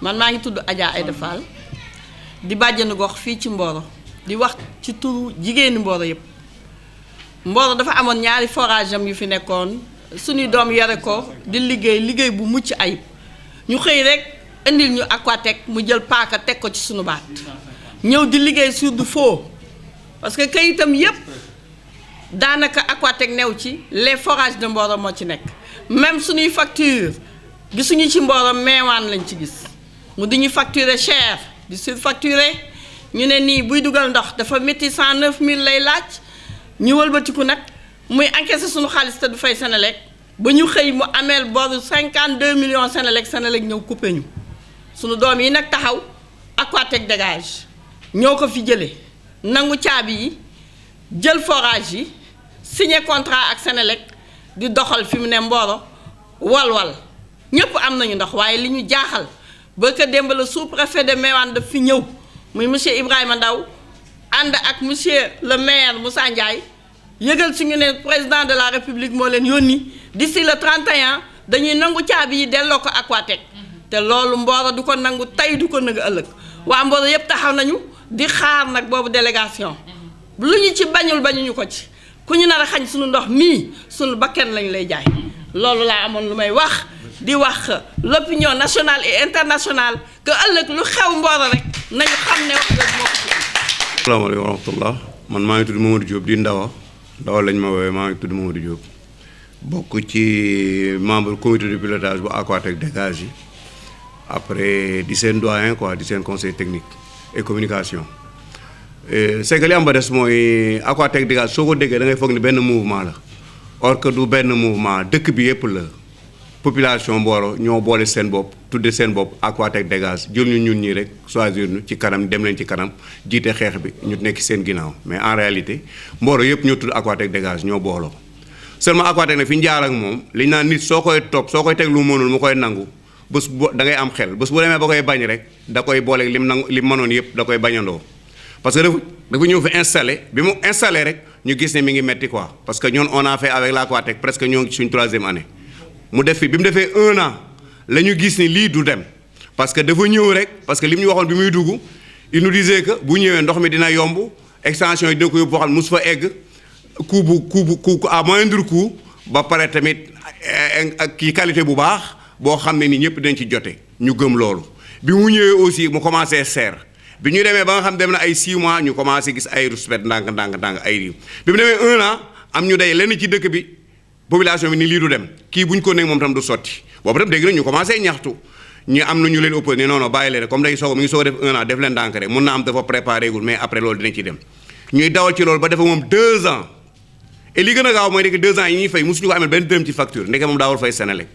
man maa ngi tudd Adja Aïda Fall di bàjjenu gox fii ci Mboro di wax ci turu jigéeni Mboro yëpp. Mboro dafa amoon ñaari forage am yu fi nekkoon suñuy doom yore ko di liggéey bu mucc ayib ñu xëy rek indil ñu Aquatech mu jël paaka teg ko ci suñu baat ñëw di liggéey sur du faux parce que kayitam yëpp daanaka Aquatech new ci les forages de Mboro moo ci nekk même suñuy facture gisuñu ci Mboro meewaan lañ ci gis mu di ñu facturer cher di surfacturer ñu ne nii buy dugal ndox dafa métti 109000 lay laaj ñu wëlbatiku nag muy encaissé suñu xaalis te du fay Senelec ba ñu xëy mu ameel boru 52 millions Senelec ñëw coupé ñu suñu doom yi nag taxaw Aquatech dégage ñoo ko fi jëlee nangu caabi yi jël forage yi signé contrat ak Senelec di doxal fi mu ne Mboro walwal ñëpp am nañu ndox waaye li ñu jaaxal ba ka démb la sous-préfet de Meouane daf fi ñëw muy monsieur Ibrahima Ndaw ànd ak monsieur le maire Moussa Ndiaye yëgal suñu ne président de la république moo leen yónni d'ici le 31 dañuy nangu caabi yi delloo ko Aquatech te loolu Mboro du ko nangu tey du ko nëg ëllëg waa Mboro yëpp taxaw nañu di xaar nag boobu délégation lu ñu ci bañuñu ko ci ku ñu nar a xañ suñu ndox mii suñu bakken lañ lay jaay loolu laa amoon lu may wax di wax l'opinion nationale et internationale que ëllëg lu xew Mboro rek nañu xam ne wax dëgg moo ko ci. asalaamaaleykum wa rahmatullah man maa ngi tudd Mamadou Diop di Ndawa lañ ma woowee maa ngi tudd Mamadou Diop bokk ci membre comité de pilotage bu Aquatech dégage yi après di seen doyen quoi di seen conseil technique et communication c'est que li am ba des mooy Aquatech dégage soo ko déggee da ngay foog ni benn mouvement la or que du benn mouvement dëkk bi yëpp la population Mboro ñoo boole seen bopp tudde seen bopp Aquatech dégage jël ñu ñun ñii rek choisir ñu ci kanam dem leen ci kanam jiite xeex bi ñu nekk seen ginnaaw mais en réalité Mboro yëpp ñoo tudd Aquatech dégage ñoo booloo seulement Aquatech nag fi ñu jaar ak moom li ñu naan nit soo koy topp soo koy teg lu mënul mu koy nangu bés bu da ngay am xel bés bu demee ba koy bañ rek da koy booleeg lim nangu lim mënoon yëpp da koy bañandoo parce que dafa ñëw fi installé bi mu installé rek ñu gis ne mi ngi metti quoi parce que ñun on a fait avec l'Aquatech presque ñoo ngi suñ 3e année mu def fi bi mu defee 1 an la ñu gis ni lii du dem parce que dafa ñëw rek parce que li mu ñu waxoon bi muy dugg il nous disait que bu ñëwee ndox mi dina yomb extension yi dina ko yóbbu waxal mosu fa egg coût à moindre coût ba pare tamit ak kii qualité bu baax boo xam ne ni ñëpp dañ ci jote ñu gëm loolu bi mu ñëwee aussi mu commencé seer bi ñu demee ba nga xam dem na ay 6 mois ñu commencé gis ay ruspet ndànk ay riiw bi mu demee 1 an am ñu day lenn ci dëkk bi population bi ni lii du dem kii bu ñu ko nekk moom tam du sotti boobu tam dégg na ñu commencé ñaxtu ñu am na ñu leen opposé non non bàyyi leen comme day soog mi ngi soog a def 1 an def leen ndànk rek mun na am dafa préparé gul mais après loolu dinañ ci dem ñuy dawal ci loolu ba defa moom 2 ans et li gën a gaaw mooy nekk 2 ans yi ñuy fay mosuñu ko amee benn dërëm ci facture ndeke moom daawul fay Senelec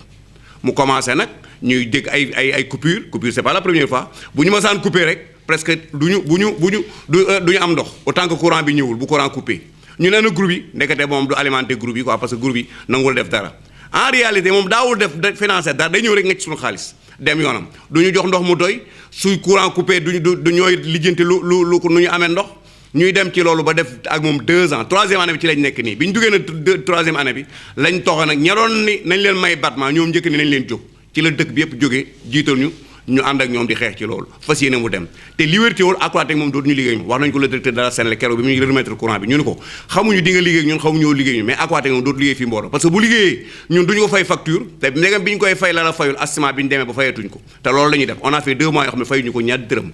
mu commencé nag ñuy dégg ay coupure c'est pas la première fois bu ñu masaan coupé rek presque duñu am ndox autant que courant bi ñëwul bu courant coupé ñu ne na groupe yi ndekete moom du alimenter groupe yi quoi parce que groupe yi nangul def dara en réalité moom daawul def financer dara day ñëw rek nga ci suñu xaalis dem yoonam du ñu jox ndox mu doy suy courant coupé du ñooy lijjanti lu nu ñu amee ndox ñuy dem ci loolu ba def ak moom 2 ans 3e année bi ci lañ nekk nii bi ñu duggee na 3e année bi lañ toxa nag ñaroon ni nañ leen may battement ñoom njëkk ni nañ leen jóg ci la dëkk bi yëpp jógee jiital ñu ànd ak ñoom di xeex ci loolu fas yéene mu dem te li wér teewul Aquatech moom dootuñu liggéey moom wax nañu ko le directeur de la Senelec keroog bi mu ñu remettre courant bi ñu ni ko xamuñu di nga liggéey ak ñun xamuñoo liggéey ñun mais Aquatech moom dootu liggéey fii Mboro parce que bu liggéeyee ñun duñu ko fay facture te ndegam bi ñu koy fay la fayul astima bi ñu demee ba fayetuñ ko te loolu la ñuy def on a fait 2 mois yoo xam ne fayuñu ko ñaar dërëm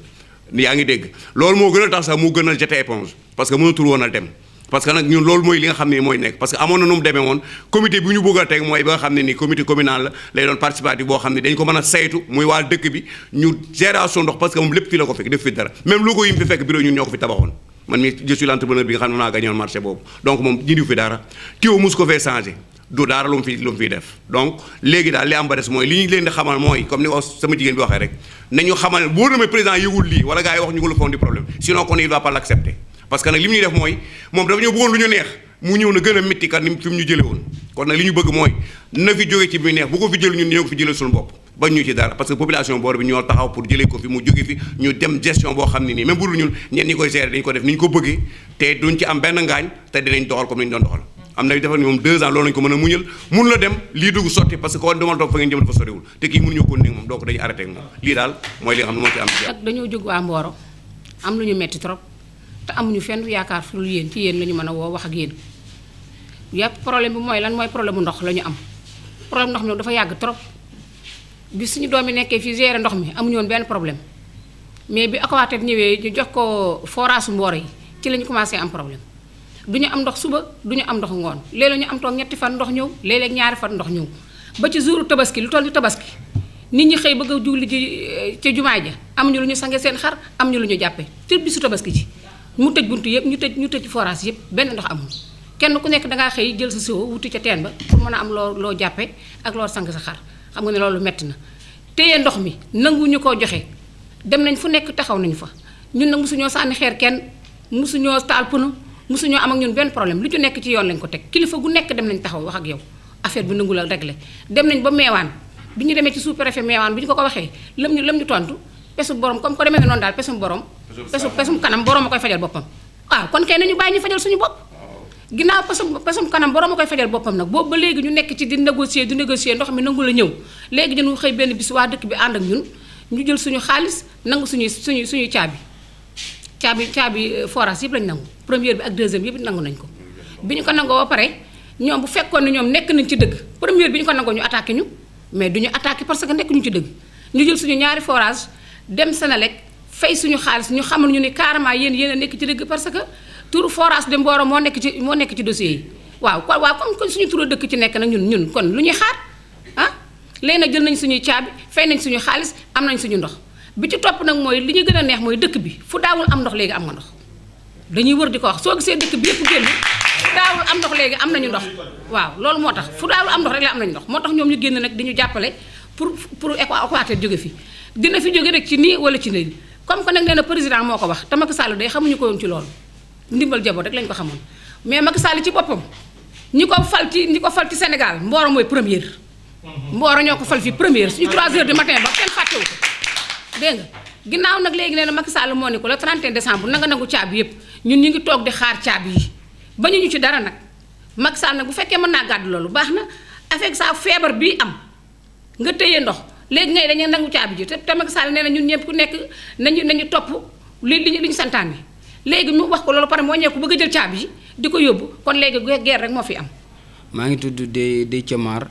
yaa ngi dégg loolu moo gën a tax sax mu gën a jeter éponge parce que mënatul woon a dem parce que nag ñun loolu mooy li nga xam ne mooy nekk parce que amoon na nu mu demee woon comité bi ñu bëgg a teg mooy ba nga xam ne ni comité communal la lay doon participatif boo xam ne dañ ko mën a saytu muy waa dëkk bi ñu gération ndox parce que moom lépp fii la ko fekk def fi dara même logo yi mu fi fekk bureau ñun ñoo ko fi tabaxoon man mi je suis l'entrepreneur bi nga xam ne naa gagné woon marché boobu donc moom dindiw fi dara tiwo mosu ko fee changé du dara lu mu fiy def donc léegi daal li am ba des mooy li ñu leen di xamal mooy comme ni ko sama jigéen bi waxee rek nañu xamal wóor na ma président yëgul lii wala gars yi wax ñu ko le fond du problème sinon kon il va pas l'accepter parce que nag li mu ñuy def mooy moom dafa ñëw bëggoon lu ñu neex mu ñëw na gën a métti kat ni fi mu ñu jële woon kon nag li ñu bëgg mooy na fi jóge ci bi neex bu ko fi jël ñun ñoo ko fi jëlee suñu bopp bañ ñu ci dara parce que population Mboro bi ñoo taxaw pour jëlee ko fi mu jóge fi ñu dem gestion boo xam ne nii même bu dul ñun ñenn ñi koy gérer dañu ko def ni ñu ko bëggee te duñ ci am benn ngaañ te dinañ doxal comme ni ñu doon doxal am na defar ni moom 2 ans loolu lañu ko mën a muñal mun la dem lii dugg sotti parce que kon demal toog fa ngeen jëm dafa soriwul te kii mënuñoo ko néeg moom donc dañuy arrêté ak moom lii daal mooy li nga xam ne moo ci am ci nag dañoo jóg waa Mboro am lu ñu metti trop te amuñu fenn yaakaar fu yéen ci yéen la ñu mën a woo wax ak yéen yàpp problème bi mooy lan mooy problème bu ndox la ñu am problème ndox mi dafa yàgg trop bi suñu doom yi nekkee fii gérer ndox mi amuñu woon benn problème mais bi Aquatech ñëwee ñu jox ko forage Mboro yi ci la ñu commencé am problème du ñu am ndox suba du ñu am ndox ngoon léeg-léeg ñu am toog ñetti fan ndox ñëw léeg-léeg ñaari fan ndox ñëw ba ci jouru tabaski lu toll ni tabaski nit ñi xëy bëgg a julli ji ci jumaa ja amuñu lu ñu sange seen xar amuñu lu ñu jàppe ci bisu tabaski ji mu tëj buntu yëpp ñu tëj forage yëpp benn ndox amul kenn ku nekk dangaa xëy jël sa siwo wuti ca teen ba pour mën a am loo jàppe ak loo sang sa xar xam nga ne loolu metti na téye ndox mi nanguñu koo joxe dem nañ fu nekk taxaw nañu fa ñun nag mosuñoo sànni xeer kenn mosuñoo taal pënu mosuñoo am ak ñun benn problème lu ci nekk ci yoon lañ ko teg kilifa gu nekk dem nañ taxaw wax ak yow affaire bi nangu la réglé dem nañ ba meewaan bi ñu demee ci sous-préfet meewaan bi ñu ko waxee lam ñu tontu pesum borom comme ko demee noonu daal pesum borom pesum kanam borom a koy fajal boppam waaw kon kay nañu bàyyi ñu fajal suñu bopp ginnaaw pesum kanam borom a koy fajal boppam nag boobu ba léegi ñu nekk ci di négocier ndox mi nangu la ñëw léegi ñun xëy benn bis waa dëkk bi ànd ak ñun ñu jël suñu xaalis nangu suñuy caabi forage yëpp lañ nangu première bi ak deuxième yëpp nangu nañ ko bi ñu ko nangoo ba pare ñoom bu fekkoon ne ñoom nekk nañ ci dëgg première bi ñu ko nangoo ñu attaqué ñu mais duñu attaqué parce que nekk ñu ci dëgg ñu jël suñu ñaari forage dem Senelec fay suñu xaalis ñu xamal ñu ni carrément yéen a nekk ci dëgg parce que turu forage de Mboro moo nekk ci dossier yi waaw comme suñu turu dëkk ci nekk nag ñun kon lu ñuy xaar ah léegi nag jël nañ suñuy caabi fay nañ suñu xaalis am nañ suñu ndox bi ci topp nag mooy li ñu gën a neex mooy dëkk bi fu daawul am ndox léegi am nga ndox dañuy wër di ko wax soo gisee dëkk bi yëpp génn fu daawul am ndox léegi am nañu ndox waaw loolu moo tax fu daawul am ndox rek la am nañu ndox moo tax ñoom ñu génn nag di ñu jàppale pour Aquatech jóge fi dina fi jóge rek ci nii wala ci nii comme que nag nee na président moo ko wax te Macky Sall day xamuñu ko woon ci loolu ndimbal jaboot rek lañ ko xamoon mais Macky Sall ci boppam ñi ko fal ci Sénégal Mboro mooy première Mboro ñoo ko fal fii première suñu 3 heures du matin ba kenn fàttewu ko dégg nga ginnaaw nag léegi nee na Macky Sall moo ne ko le 31 décembre nanga nangu caabi yëpp ñun ñu ngi toog di xaar caabi yi ba ñu ci dara nag Macky Sall nag bu fekkee mën naa gàddu loolu baax na avec ça feebar bii am nga téye ndox léegi ngay dañuy nangu caabi ji te Macky Sall nee na ñun ñëpp ku nekk nañu topp li ñu santaane léegi mu wax ko loolu pare moo ñeeku bëgg a jël caabi ji di ko yóbbu kon léegi guerre rek moo fi am. maa ngi tudd Déthié Mar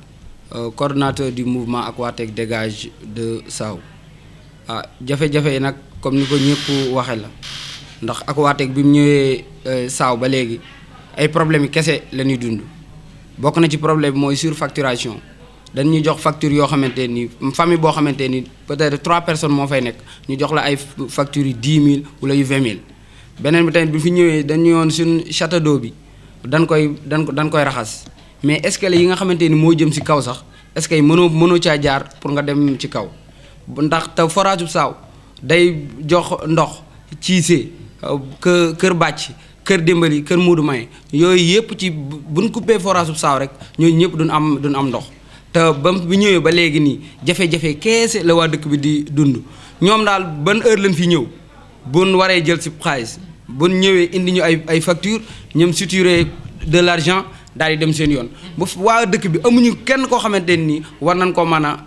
coordonnateur du mouvement Aquatech dégage de Sao jafe-jafe yi nag comme ni ko ñëpp waxe la ndax Aquatech bi mu ñëwee Sao ba léegi ay problèmes yi kese la ñuy dund bokk na ci problème bi mooy surfacturation dañuy jox facture yoo xamante ni famille boo xamante ni peut-être 3 personnes moo fay nekk ñu jox la ay factures yi 10 000 wala yu 20 000 beneen bi tamit bi fi ñëwee dañu yoon suñ château d'eau bi dañ koy raxas mais escalier yi nga xamante ni moo jëm ci kaw sax est-ce que mënoo caa jaar pour nga dem ci kaw ndax te forage bu Sao day jox ndox Cissé kër Bàcc kër Dimbali kër Moodu May yooyu yëpp ci buñ coupé forage bu Sao rek ñooñu ñëpp duñ am ndox te ba bu ñëwee ba léegi nii jafe-jafe keese la waa dëkk bi di dund ñoom daal ban heure lañ fi ñëw buñ waree jël ci xaalis buñ ñëwee indi ñu ay facture ñoom suturé de l'argent daal di dem seen yoon bu waa dëkk bi amuñu kenn koo xamante nii war nañ ko mën a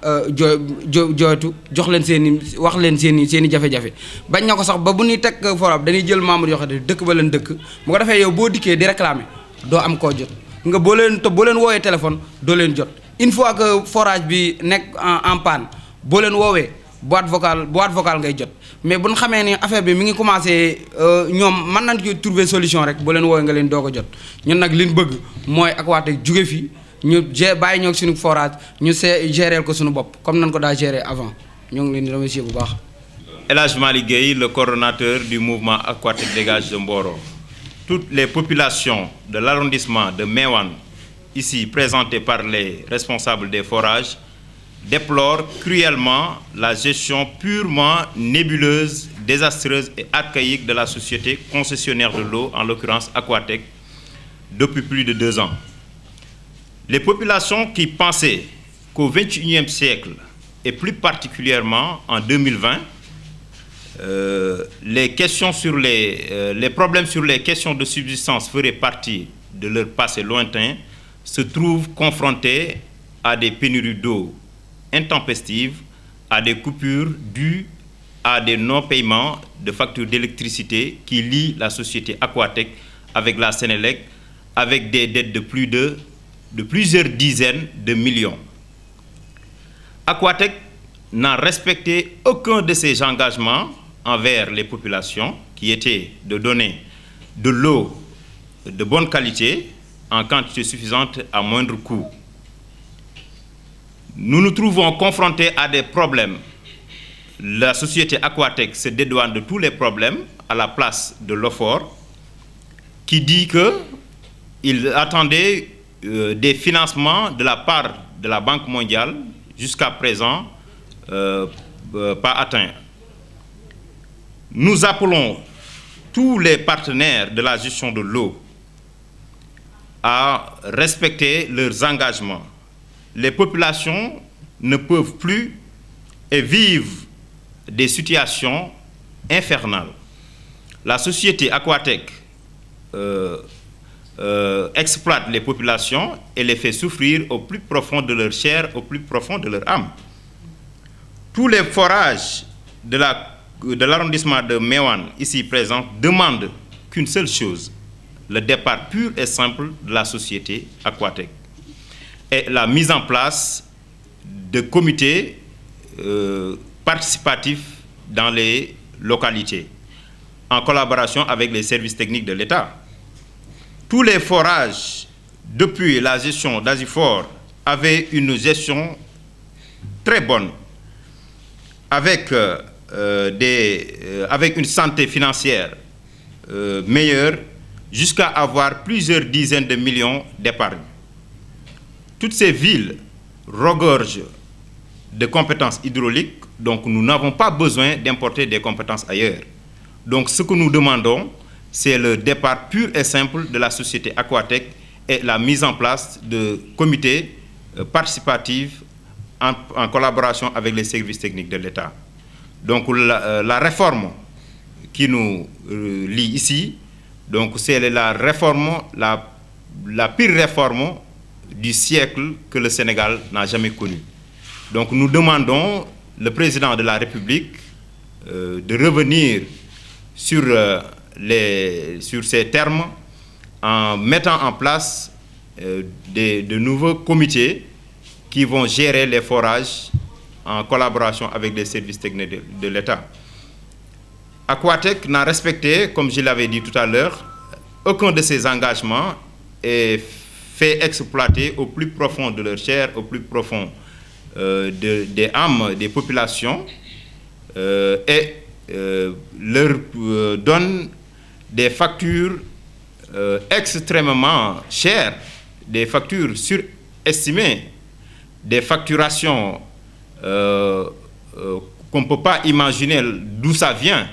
jooytu jox leen wax leen seen i jafe-jafe bañ na ko sax ba bu ñuy teg forab dañuy jël membre yoo xam ne dëkk ba leen dëkk bu ko defee yow boo dikkee di réclamer doo am koo jot nga boo leen woowee téléphone doo leen jot une fois que forage bi nekk en panne boo leen woowee boîte vocale ngay jot mais bu ñu xamee ni affaire bi mi ngi commencé ñoom mën nañ ci trouver solution rek boo leen woowee nga leen doog a jot ñun nag li ñu bëgg mooy Aquatech jóge fi ñu bàyyi ñoo suñu forage ñu gérer ko suñu bopp comme nañ ko daa gérer avant ñoo ngi leen di remercier bu baax. El Hadj Malick Gueye, le coordonnateur du mouvement Aquatech dégage de Mboro. Toutes les populations de l'arrondissement de Meouane, ici présentées par les responsables des forages, déplore cruellement la gestion purement nébuleuse, désastreuse et archaïque de la société concessionnaire de l'eau, en l'occurrence Aquatech, depuis plus de 2 ans. Les populations qui pensaient qu'au XXIe siècle, et plus particulièrement en 2020, les problèmes sur les questions de subsistance feraient partie de leur passé lointain, se trouvent confrontés à des pénuries d'eau intempestives, à des coupures dues à des non-paiements de factures d'électricité qui lient la société Aquatech avec la Sénélec, avec des dettes de plusieurs dizaines de millions. Aquatech n'a respecté aucun de ses engagements envers les populations, qui étaient de donner de l'eau de bonne qualité en quantité suffisante à moindre coût. Nous nous trouvons confrontés à des problèmes. La société Aquatech se dédouane de tous les problèmes à la place de l'OFOR, qui dit qu'il attendait des financements de la part de la Banque mondiale, jusqu'à présent pas atteints. Nous appelons tous les partenaires de la gestion de l'eau à respecter leurs engagements. Les populations ne peuvent plus et vivent des situations infernales. La société Aquatech exploite les populations et les fait souffrir au plus profond de leur chair, au plus profond de leur âme. Tous les forages de l'arrondissement de Mewan, ici présents, demandent qu'une seule chose, le départ pur et simple de la société Aquatech et la mise en place de comités participatifs dans les localités, en collaboration avec les services techniques de l'État. Tous les forages, depuis la gestion d'Asifor, avaient une gestion très bonne, avec une santé financière meilleure, jusqu'à avoir plusieurs dizaines de millions d'épargne. Toutes ces villes regorgent de compétences hydrauliques, donc nous n'avons pas besoin d'importer des compétences ailleurs. Donc ce que nous demandons, c'est le départ pur et simple de la société Aquatech et la mise en place de comités participatifs en collaboration avec les services techniques de l'État. Donc la réforme qui nous lie ici, donc c'est la réforme, la pire réforme du siècle que le Sénégal n'a jamais connue. Donc nous demandons le président de la République de revenir sur ces termes en mettant en place de nouveaux comités qui vont gérer les forages en collaboration avec les services techniques de l'État. Aquatech n'a respecté, comme je l'avais dit tout à l'heure, aucun de ses engagements et fait exploiter au plus profond de leur chair, au plus profond des âmes des populations et leur donne des factures extrêmement chères, des factures surestimées, des facturations qu'on ne peut pas imaginer d'où ça vient,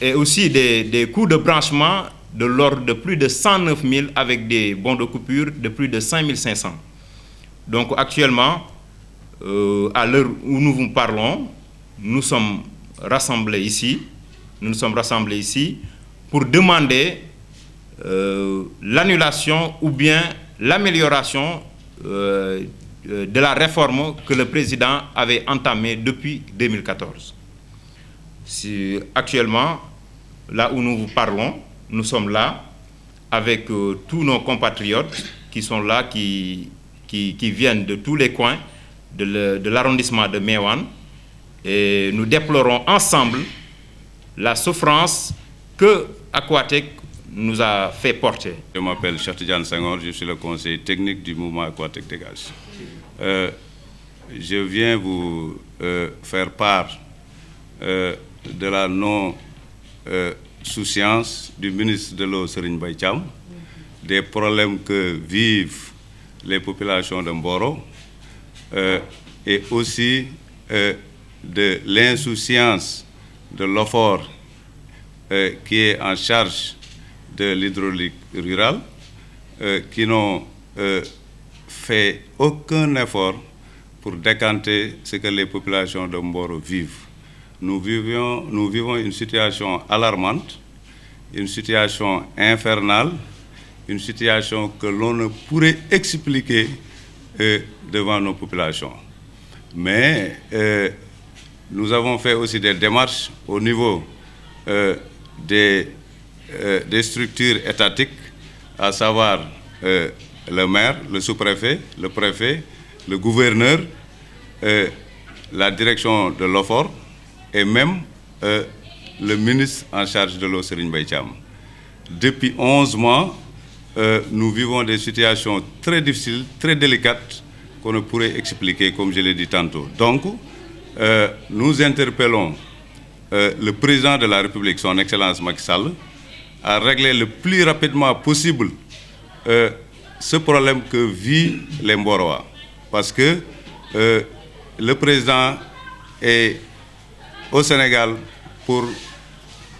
et aussi des coûts de branchement de l'ordre de plus de 109 000 avec des bons de coupure de plus de 5 500. Donc actuellement, à l'heure où nous vous parlons, nous sommes rassemblés ici pour demander l'annulation ou bien l'amélioration de la réforme que le président avait entamée depuis 2014. Actuellement, là où nous vous parlons, nous sommes là avec tous nos compatriotes qui sont là, qui viennent de tous les coins de l'arrondissement de Mewan, et nous déplorons ensemble la souffrance que Aquatech nous a fait porter. Je m'appelle Cheikh Tidiane Senghor, je suis le conseiller technique du mouvement Aquatech Dégage. Je viens vous faire part de la non-souciance du ministre de l'eau, Serigne Mbaye Thiam, des problèmes que vivent les populations de Mboro, et aussi de l'insouciance de l'OFOR qui est en charge de l'hydraulique rurale, qui n'ont fait aucun effort pour décanter ce que les populations de Mboro vivent. Nous vivons une situation alarmante, une situation infernale, une situation que l'on ne pourrait expliquer devant nos populations. Mais nous avons fait aussi des démarches au niveau des structures étatiques, à savoir le maire, le sous-préfet, le préfet, le gouverneur, la direction de l'OFOR et même le ministre en charge de l'eau, Serigne Mbaye Thiam. Depuis 11 mois, nous vivons des situations très difficiles, très délicates, qu'on ne pourrait expliquer, comme je l'ai dit tantôt. Donc, nous interpellons le président de la République, son Excellence Macky Sall, à régler le plus rapidement possible ce problème que vivent les Mborois. Parce que le président est au Sénégal pour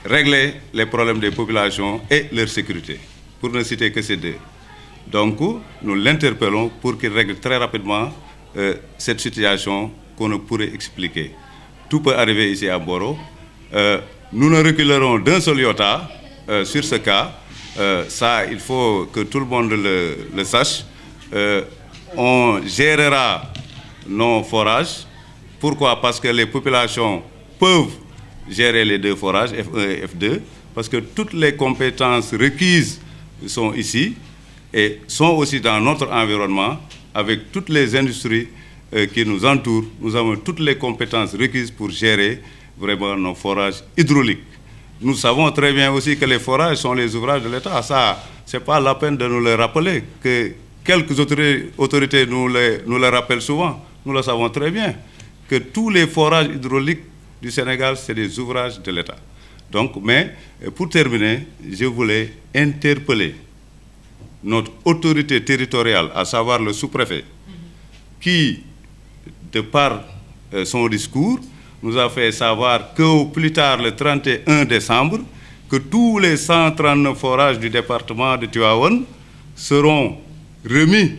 régler les problèmes des populations et leur sécurité, pour ne citer que ces deux. Donc, nous l'interpellons pour qu'il règle très rapidement cette situation qu'on ne pourrait expliquer. Tout peut arriver ici à Mboro. Nous ne reculerons d'un seul iota sur ce cas. Ça, il faut que tout le monde le sache. On gérera nos forages. Pourquoi? Parce que les populations peuvent gérer les deux forages, F1 et F2, parce que toutes les compétences requises sont ici et sont aussi dans notre environnement, avec toutes les industries qui nous entourent. Nous avons toutes les compétences requises pour gérer vraiment nos forages hydrauliques. Nous savons très bien aussi que les forages sont les ouvrages de l'État. Ça, ce n'est pas la peine de nous le rappeler, que quelques autorités nous le rappellent souvent. Nous le savons très bien, que tous les forages hydrauliques du Sénégal, c'est des ouvrages de l'État. Donc, mais pour terminer, je voulais interpeller notre autorité territoriale, à savoir le sous-préfet, qui, de par son discours, nous a fait savoir qu'au plus tard, le 31 décembre, que tous les 139 forages du département de Tivaouane seront remis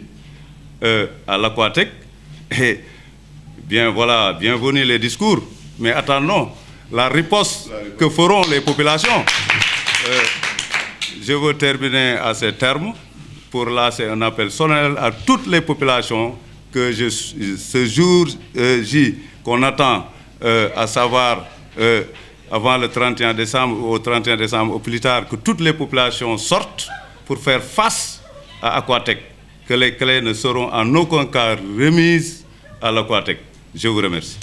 à l'Aquatec. Et bien voilà, bienvenue les discours, mais attendons la riposte que feront les populations. Je veux terminer à ces termes pour lancer un appel solennel à toutes les populations que ce jour J qu'on attend, à savoir avant le 31 décembre ou au 31 décembre au plus tard, que toutes les populations sortent pour faire face à Aquatec, que les clés ne seront en aucun cas remises à l'Aquatec. Je vous remercie.